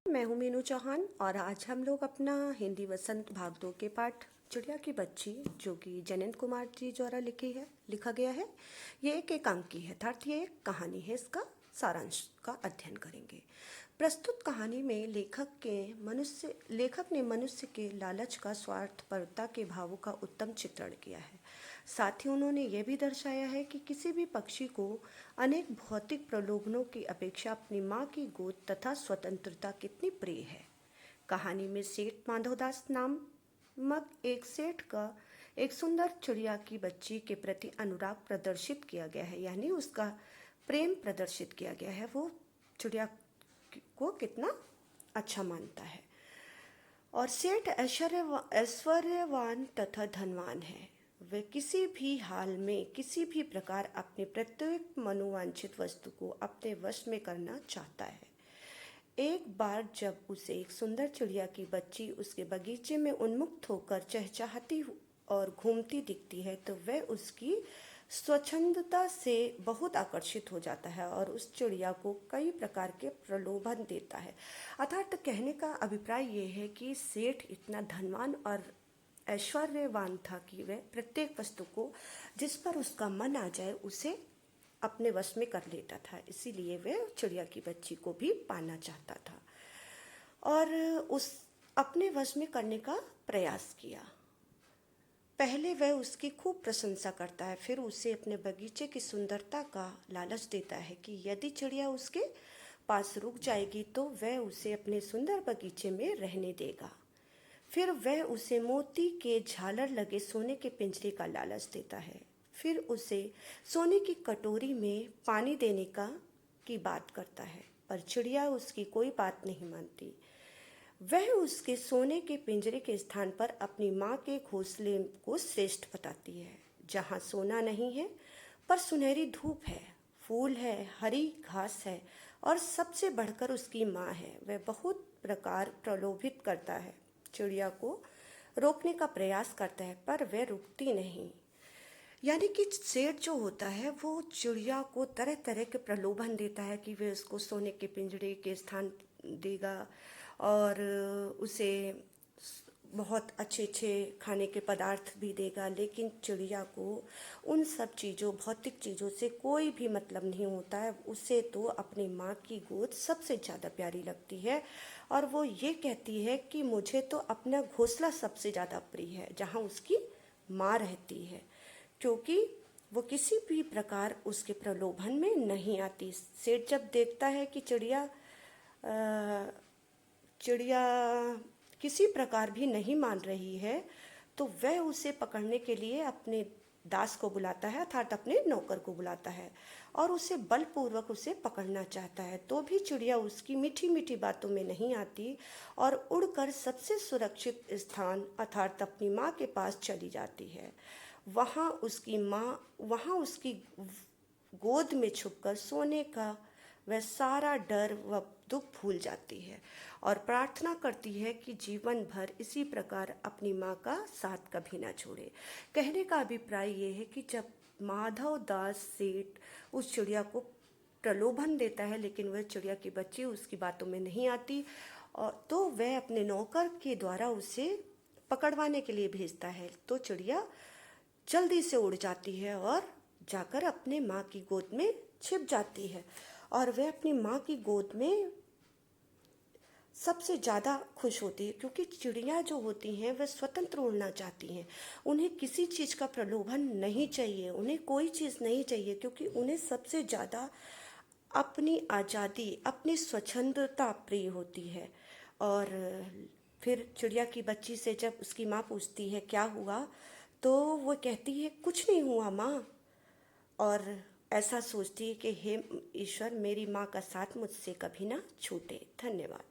मैं हूँ मीनू चौहान और आज हम लोग अपना हिंदी वसंत भाग 2 के पाठ चिड़िया की बच्ची जो कि जयंत कुमार जी द्वारा लिखा गया है। ये एक एकांक की है अर्थात ये एक कहानी है। इसका सारांश का अध्ययन करेंगे। प्रस्तुत कहानी में लेखक ने मनुष्य के लालच का स्वार्थपरता के भावों का उत्तम चित्रण किया है। साथ ही उन्होंने ये भी दर्शाया है कि किसी भी पक्षी को अनेक भौतिक प्रलोभनों की अपेक्षा अपनी माँ की गोद तथा स्वतंत्रता कितनी प्रिय है। कहानी में सेठ माधवदास नामक एक सेठ का एक सुंदर चिड़िया की बच्ची के प्रति अनुराग प्रदर्शित किया गया है, यानी उसका प्रेम प्रदर्शित किया गया है। वो चिड़िया को कितना अच्छा मानता है। और सेठ ऐश्वर्यवान तथा धनवान है। वह किसी भी हाल में किसी भी प्रकार अपने प्रत्येक मनोवांछित वस्तु को अपने वश में करना चाहता है। एक बार जब उसे एक सुंदर चिड़िया की बच्ची उसके बगीचे में उन्मुक्त होकर चहचहाती और घूमती दिखती है तो वह उसकी स्वच्छंदता से बहुत आकर्षित हो जाता है और उस चिड़िया को कई प्रकार के प्रलोभन देता है। अर्थात कहने का अभिप्राय ये है कि सेठ इतना धनवान और ऐश्वर्यवान था कि वह प्रत्येक वस्तु को जिस पर उसका मन आ जाए उसे अपने वश में कर लेता था। इसीलिए वह चिड़िया की बच्ची को भी पाना चाहता था और उस अपने वश में करने का प्रयास किया। पहले वह उसकी खूब प्रशंसा करता है, फिर उसे अपने बगीचे की सुंदरता का लालच देता है कि यदि चिड़िया उसके पास रुक जाएगी तो वह उसे अपने सुंदर बगीचे में रहने देगा। फिर वह उसे मोती के झालर लगे सोने के पिंजरे का लालच देता है। फिर उसे सोने की कटोरी में पानी देने की बात करता है, पर चिड़िया उसकी कोई बात नहीं मानती। वह उसके सोने के पिंजरे के स्थान पर अपनी माँ के घोंसले को श्रेष्ठ बताती है, जहाँ सोना नहीं है पर सुनहरी धूप है, फूल है, हरी घास है और सबसे बढ़कर उसकी माँ है। वह बहुत प्रकार प्रलोभित करता है, चिड़िया को रोकने का प्रयास करता है पर वह रुकती नहीं। यानी कि सेठ जो होता है वो चिड़िया को तरह तरह के प्रलोभन देता है कि वह उसको सोने के पिंजरे के स्थान देगा और उसे बहुत अच्छे अच्छे खाने के पदार्थ भी देगा, लेकिन चिड़िया को उन सब चीज़ों भौतिक चीज़ों से कोई भी मतलब नहीं होता है। उसे तो अपनी माँ की गोद सबसे ज़्यादा प्यारी लगती है और वो ये कहती है कि मुझे तो अपना घोंसला सबसे ज़्यादा प्रिय है जहाँ उसकी माँ रहती है, क्योंकि वो किसी भी प्रकार उसके प्रलोभन में नहीं आती। सेठ जब देखता है कि चिड़िया किसी प्रकार भी नहीं मान रही है तो वह उसे पकड़ने के लिए अपने दास को बुलाता है अर्थात अपने नौकर को बुलाता है और उसे बलपूर्वक उसे पकड़ना चाहता है। तो भी चिड़िया उसकी मीठी मीठी बातों में नहीं आती और उड़कर सबसे सुरक्षित स्थान अर्थात अपनी माँ के पास चली जाती है। वहाँ उसकी गोद में छुपकर सोने का वह सारा डर व दुख भूल जाती है और प्रार्थना करती है कि जीवन भर इसी प्रकार अपनी माँ का साथ कभी ना छोड़े। कहने का अभिप्राय ये है कि जब माधव दास सेठ उस चिड़िया को प्रलोभन देता है लेकिन वह चिड़िया की बच्ची उसकी बातों में नहीं आती और तो वह अपने नौकर के द्वारा उसे पकड़वाने के लिए भेजता है, तो चिड़िया जल्दी से उड़ जाती है और जाकर अपने माँ की गोद में छिप जाती है और वह अपनी माँ की गोद में सबसे ज़्यादा खुश होती है, क्योंकि चिड़िया जो होती हैं वह स्वतंत्र उड़ना चाहती हैं। उन्हें किसी चीज़ का प्रलोभन नहीं चाहिए, उन्हें कोई चीज़ नहीं चाहिए, क्योंकि उन्हें सबसे ज़्यादा अपनी आज़ादी अपनी स्वच्छंदता प्रिय होती है। और फिर चिड़िया की बच्ची से जब उसकी माँ पूछती है क्या हुआ, तो वो कहती है कुछ नहीं हुआ माँ, और ऐसा सोचती है कि हे ईश्वर मेरी माँ का साथ मुझसे कभी ना छूटे। धन्यवाद।